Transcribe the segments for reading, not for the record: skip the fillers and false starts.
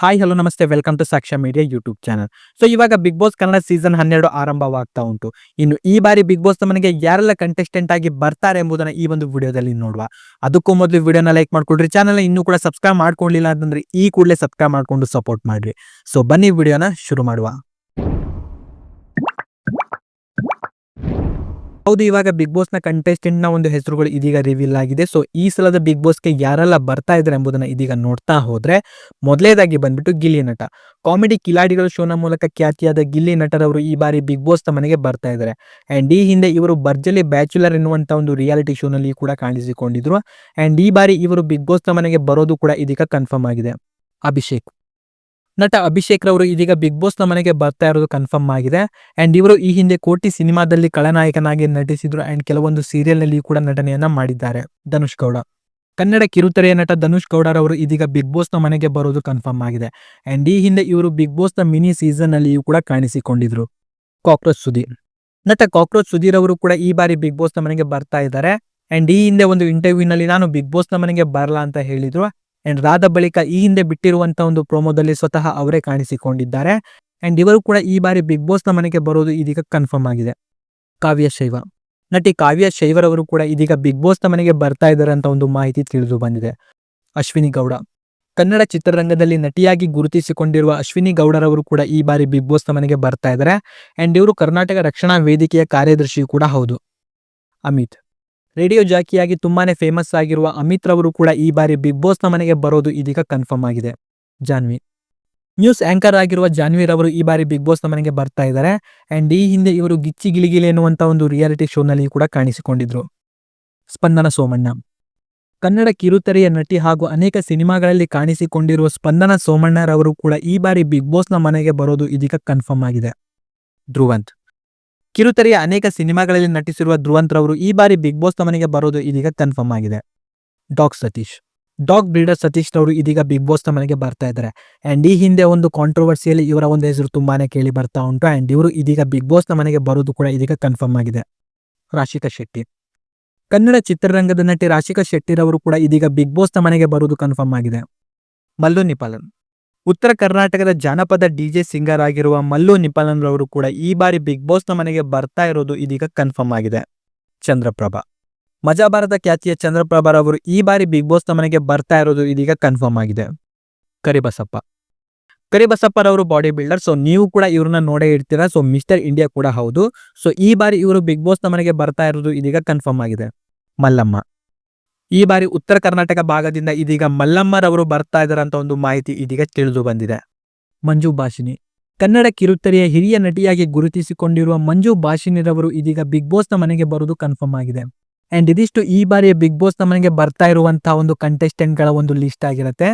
Hi hello ನಮಸ್ತೆ welcome to ಸಾಕ್ಷ್ಯ media YouTube channel. So ಇವಾಗ ಬಿಗ್ ಬಾಸ್ ಕನ್ನಡ ಸೀಸನ್ 12 ಆರಂಭವಾಗ್ತಾ ಉಂಟು. ಇನ್ನು ಈ ಬಾರಿ ಬಿಗ್ ಬಾಸ್ ಮನೆಗೆ ಯಾರೆಲ್ಲ ಕಂಟೆಸ್ಟೆಂಟ್ ಆಗಿ ಬರ್ತಾರೆ ಎಂಬುದನ್ನ ಈ ಒಂದು ವಿಡಿಯೋದಲ್ಲಿ ನೋಡುವ. ಅದಕ್ಕೂ ಮೊದಲು ವಿಡಿಯೋನ ಲೈಕ್ ಮಾಡ್ಕೊಡ್ರಿ, ಚಾನಲ್ ಇನ್ನೂ ಕೂಡ ಸಬ್ಸ್ಕ್ರೈಬ್ ಮಾಡ್ಕೊಳ್ಳಿಲ್ಲ ಅಂತಂದ್ರೆ ಈ ಕೂಡಲೇ ಸಬ್ಸ್ಕ್ರೈಬ್ ಮಾಡ್ಕೊಂಡು ಸಪೋರ್ಟ್ ಮಾಡ್ರಿ. ಸೊ ಬನ್ನಿ ವಿಡಿಯೋನ ಶುರು ಮಾಡುವ. ಹೌದು, ಇವಾಗ ಬಿಗ್ ಬಾಸ್ ನ ಕಂಟೆಸ್ಟೆಂಟ್ ನ ಒಂದು ಹೆಸರುಗಳು ಇದೀಗ ರಿವೀಲ್ ಆಗಿದೆ. ಸೊ ಈ ಸಲದ ಬಿಗ್ ಬಾಸ್ಗೆ ಯಾರೆಲ್ಲ ಬರ್ತಾ ಇದ್ದಾರೆ ಎಂಬುದನ್ನ ಇದೀಗ ನೋಡ್ತಾ ಹೋದ್ರೆ ಮೊದಲೇದಾಗಿ ಬಂದ್ಬಿಟ್ಟು ಗಿಲ್ಲಿ ನಟ. ಕಾಮಿಡಿ ಕಿಲಾಡಿಗಳು ಶೋನ ಮೂಲಕ ಖ್ಯಾತಿಯಾದ ಗಿಲ್ಲಿ ನಟರವರು ಈ ಬಾರಿ ಬಿಗ್ ಬಾಸ್ ಮನೆಗೆ ಬರ್ತಾ ಇದ್ದಾರೆ. ಅಂಡ್ ಈ ಹಿಂದೆ ಇವರು ಭರ್ಜರಿ ಬ್ಯಾಚುಲರ್ ಎನ್ನುವಂತ ಒಂದು ರಿಯಾಲಿಟಿ ಶೋನಲ್ಲಿ ಕೂಡ ಕಾಣಿಸಿಕೊಂಡಿದ್ರು. ಅಂಡ್ ಈ ಬಾರಿ ಇವರು ಬಿಗ್ ಬಾಸ್ ಮನೆಗೆ ಬರೋದು ಕೂಡ ಇದೀಗ ಕನ್ಫರ್ಮ್ ಆಗಿದೆ. ಅಭಿಷೇಕ್ ನಟ ಅಭಿಷೇಕ್ ರವರು ಇದೀಗ ಬಿಗ್ ಬಾಸ್ ಮನೆಗೆ ಬರ್ತಾ ಇರೋದು ಕನ್ಫರ್ಮ್ ಆಗಿದೆ. ಅಂಡ್ ಇವರು ಈ ಹಿಂದೆ ಕೋಟಿ ಸಿನಿಮಾದಲ್ಲಿ ಖಳನಾಯಕನಾಗಿ ನಟಿಸಿದ್ರು ಅಂಡ್ ಕೆಲವೊಂದು ಸೀರಿಯಲ್ ನಲ್ಲಿ ಕೂಡ ನಟನೆಯನ್ನ ಮಾಡಿದ್ದಾರೆ. ಧನುಷ್ ಗೌಡ ಕನ್ನಡ ಕಿರುತೆರೆಯ ನಟ ಧನುಷ್ ಗೌಡರವರು ಇದೀಗ ಬಿಗ್ ಬಾಸ್ ಮನೆಗೆ ಬರೋದು ಕನ್ಫರ್ಮ್ ಆಗಿದೆ. ಅಂಡ್ ಈ ಹಿಂದೆ ಇವರು ಬಿಗ್ ಬಾಸ್ ಮಿನಿ ಸೀಸನ್ ನಲ್ಲಿಯೂ ಕೂಡ ಕಾಣಿಸಿಕೊಂಡಿದ್ರು. ಕಾಕ್ರೋಚ್ ಸುಧೀರ್ ನಟ ಕಾಕ್ರೋಚ್ ಸುಧೀರ್ ಅವರು ಕೂಡ ಈ ಬಾರಿ ಬಿಗ್ ಬಾಸ್ ಮನೆಗೆ ಬರ್ತಾ ಇದ್ದಾರೆ. ಅಂಡ್ ಈ ಹಿಂದೆ ಒಂದು ಇಂಟರ್ವ್ಯೂ ನಲ್ಲಿ ನಾನು ಬಿಗ್ ಬಾಸ್ ಮನೆಗೆ ಬರಲ್ಲ ಅಂತ ಹೇಳಿದ್ರು. ಅಂಡ್ ರಾದ ಬಳಿಕ ಈ ಹಿಂದೆ ಬಿಟ್ಟಿರುವಂತ ಒಂದು ಪ್ರೋಮೋದಲ್ಲಿ ಸ್ವತಃ ಅವರೇ ಕಾಣಿಸಿಕೊಂಡಿದ್ದಾರೆ. ಅಂಡ್ ಇವರು ಕೂಡ ಈ ಬಾರಿ ಬಿಗ್ ಬಾಸ್ ಮನೆಗೆ ಬರೋದು ಇದೀಗ ಕನ್ಫರ್ಮ್ ಆಗಿದೆ. ಕಾವ್ಯ ಶೈವ ನಟಿ ಕಾವ್ಯ ಶೈವರವರು ಕೂಡ ಇದೀಗ ಬಿಗ್ ಬಾಸ್ ಮನೆಗೆ ಬರ್ತಾ ಇದ್ದಾರೆ ಅಂತ ಒಂದು ಮಾಹಿತಿ ತಿಳಿದು ಬಂದಿದೆ. ಅಶ್ವಿನಿ ಗೌಡ ಕನ್ನಡ ಚಿತ್ರರಂಗದಲ್ಲಿ ನಟಿಯಾಗಿ ಗುರುತಿಸಿಕೊಂಡಿರುವ ಅಶ್ವಿನಿ ಗೌಡರವರು ಕೂಡ ಈ ಬಾರಿ ಬಿಗ್ ಬಾಸ್ ಮನೆಗೆ ಬರ್ತಾ ಇದ್ದಾರೆ. ಅಂಡ್ ಇವರು ಕರ್ನಾಟಕ ರಕ್ಷಣಾ ವೇದಿಕೆಯ ಕಾರ್ಯದರ್ಶಿ ಕೂಡ ಹೌದು. ಅಮಿತ್ ರೇಡಿಯೋ ಜಾಕಿಯಾಗಿ ತುಂಬಾನೇ ಫೇಮಸ್ ಆಗಿರುವ ಅಮಿತ್ ರವರು ಕೂಡ ಈ ಬಾರಿ ಬಿಗ್ ಬಾಸ್ ಮನೆಗೆ ಬರೋದು ಇದೀಗ ಕನ್ಫರ್ಮ್ ಆಗಿದೆ. ಜಾನ್ವಿ ನ್ಯೂಸ್ ಆಂಕರ್ ಆಗಿರುವ ಜಾನ್ವಿ ರವರು ಈ ಬಾರಿ ಬಿಗ್ ಬಾಸ್ ಮನೆಗೆ ಬರ್ತಾ ಇದ್ದಾರೆ. ಅಂಡ್ ಈ ಹಿಂದೆ ಇವರು ಗಿಚ್ಚಿ ಗಿಲಿಗಿಲಿ ಎನ್ನುವಂತ ಒಂದು ರಿಯಾಲಿಟಿ ಶೋನಲ್ಲಿ ಕೂಡ ಕಾಣಿಸಿಕೊಂಡಿದ್ರು. ಸ್ಪಂದನ ಸೋಮಣ್ಣ ಕನ್ನಡ ಕಿರುತೆರೆಯ ನಟಿ ಹಾಗೂ ಅನೇಕ ಸಿನಿಮಾಗಳಲ್ಲಿ ಕಾಣಿಸಿಕೊಂಡಿರುವ ಸ್ಪಂದನ ಸೋಮಣ್ಣರವರು ಕೂಡ ಈ ಬಾರಿ ಬಿಗ್ ಬಾಸ್ ಮನೆಗೆ ಬರೋದು ಇದೀಗ ಕನ್ಫರ್ಮ್ ಆಗಿದೆ. ಧ್ರುವಂತ್ ಕಿರುತೆರೆಯ ಅನೇಕ ಸಿನಿಮಾಗಳಲ್ಲಿ ನಟಿಸಿರುವ ಧ್ರುವಂತ್ ರವರು ಈ ಬಾರಿ ಬಿಗ್ ಬಾಸ್ ಮನೆಗೆ ಬರೋದು ಇದೀಗ ಕನ್ಫರ್ಮ್ ಆಗಿದೆ. Dog Satish dog breeder Satish ರವರು ಇದೀಗ ಬಿಗ್ ಬಾಸ್ ಮನೆಗೆ ಬರ್ತಾ ಇದ್ದಾರೆ. ಅಂಡ್ ಈ ಹಿಂದೆ ಒಂದು ಕಾಂಟ್ರವರ್ಸಿಯಲ್ಲಿ ಇವರ ಒಂದು ಹೆಸರು ತುಂಬಾನೇ ಕೇಳಿ ಬರ್ತಾ ಉಂಟು. ಅಂಡ್ ಇವರು ಇದೀಗ ಬಿಗ್ ಬಾಸ್ ಮನೆಗೆ ಬರೋದು ಕೂಡ ಇದೀಗ ಕನ್ಫರ್ಮ್ ಆಗಿದೆ. ರಾಶಿಕಾ ಶೆಟ್ಟಿ ಕನ್ನಡ ಚಿತ್ರರಂಗದ ನಟಿ ರಾಶಿಕಾ ಶೆಟ್ಟಿರವರು ಕೂಡ ಇದೀಗ ಬಿಗ್ ಬಾಸ್ ಮನೆಗೆ ಬರೋದು ಕನ್ಫರ್ಮ್ ಆಗಿದೆ. ಮಲ್ಲು ನಿಪಾಲನ್ ಉತ್ತರ ಕರ್ನಾಟಕದ ಜಾನಪದ ಡಿಜೆ ಸಿಂಗರ್ ಆಗಿರುವ ಮಲ್ಲು ನಿಪಾಲನ್ ರವರು ಕೂಡ ಈ ಬಾರಿ ಬಿಗ್ ಬಾಸ್ ಮನೆಗೆ ಬರ್ತಾ ಇರೋದು ಇದೀಗ ಕನ್ಫರ್ಮ್ ಆಗಿದೆ. ಚಂದ್ರಪ್ರಭಾ ಮಜಾ ಭಾರತ ಖ್ಯಾತಿಯ ಚಂದ್ರಪ್ರಭಾ ರವರು ಈ ಬಾರಿ ಬಿಗ್ ಬಾಸ್ ಮನೆಗೆ ಬರ್ತಾ ಇರೋದು ಇದೀಗ ಕನ್ಫರ್ಮ್ ಆಗಿದೆ. ಕರಿಬಸಪ್ಪರವರು ಬಾಡಿ ಬಿಲ್ಡರ್. ಸೊ ನೀವು ಕೂಡ ಇವ್ರನ್ನ ನೋಡೇ ಇರ್ತೀರಾ. ಸೊ ಮಿಸ್ಟರ್ ಇಂಡಿಯಾ ಕೂಡ ಹೌದು. ಸೊ ಈ ಬಾರಿ ಇವರು ಬಿಗ್ ಬಾಸ್ ಮನೆಗೆ ಬರ್ತಾ ಇರೋದು ಇದೀಗ ಕನ್ಫರ್ಮ್ ಆಗಿದೆ. ಮಲ್ಲಮ್ಮ ಈ ಬಾರಿ ಉತ್ತರ ಕರ್ನಾಟಕ ಭಾಗದಿಂದ ಇದೀಗ ಮಲ್ಲಮ್ಮರವರು ಬರ್ತಾ ಇದ್ದಾರೆ ಅಂತ ಒಂದು ಮಾಹಿತಿ ಇದೀಗ ತಿಳಿದು ಬಂದಿದೆ. ಮಂಜು ಭಾಷಿನಿ ಕನ್ನಡ ಕಿರುತೆರೆಯ ಹಿರಿಯ ನಟಿಯಾಗಿ ಗುರುತಿಸಿಕೊಂಡಿರುವ ಮಂಜು ಭಾಷಿನಿರವರು ಇದೀಗ ಬಿಗ್ ಬಾಸ್ ಮನೆಗೆ ಬರೋದು ಕನ್ಫರ್ಮ್ ಆಗಿದೆ. ಅಂಡ್ ಇದಿಷ್ಟು ಈ ಬಾರಿಯ ಬಿಗ್ ಬಾಸ್ ಮನೆಗೆ ಬರ್ತಾ ಇರುವಂತಹ ಒಂದು ಕಂಟೆಸ್ಟೆಂಟ್ ಗಳ ಒಂದು ಲಿಸ್ಟ್ ಆಗಿರುತ್ತೆ.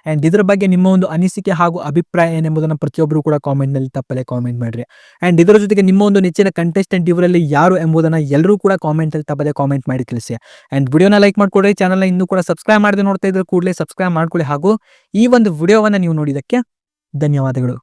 ಅಂಡ್ ಇದ್ರ ಬಗ್ಗೆ ನಿಮ್ಮ ಒಂದು ಅನಿಸಿಕೆ ಹಾಗೂ ಅಭಿಪ್ರಾಯ ಏನೆಂಬುದನ್ನು ಪ್ರತಿಯೊಬ್ಬರು ಕೂಡ ಕಾಮೆಂಟ್ ನಲ್ಲಿ ತಪ್ಪದೆ ಕಾಮೆಂಟ್ ಮಾಡ್ರಿ. ಅಂಡ್ ಇದರ ಜೊತೆಗೆ ನಿಮ್ಮ ಒಂದು ನೆಚ್ಚಿನ ಕಂಟೆಸ್ಟೆಂಟ್ ಇವರಲ್ಲಿ ಯಾರು ಎಂಬುದನ್ನ ಎಲ್ಲರೂ ಕೂಡ ಕಾಮೆಂಟ್ ಅಲ್ಲಿ ತಪ್ಪದೆ ಕಾಮೆಂಟ್ ಮಾಡಿ ತಿಳಿಸಿ. ಅಂಡ್ ವಿಡಿಯೋನ ಲೈಕ್ ಮಾಡ್ಕೊಡ್ರಿ, ಚಾನಲ್ ಇನ್ನೂ ಕೂಡ ಸಬ್ಸ್ಕ್ರೈಬ್ ಮಾಡದೆ ನೋಡ್ತಾ ಇದ್ರೆ ಕೂಡಲೇ ಸಬ್ಸ್ಕ್ರೈಬ್ ಮಾಡ್ಕೊಳ್ಳಿ. ಹಾಗೂ ಈ ಒಂದು ವಿಡಿಯೋವನ್ನ ನೀವು ನೋಡಿದಕ್ಕೆ ಧನ್ಯವಾದಗಳು.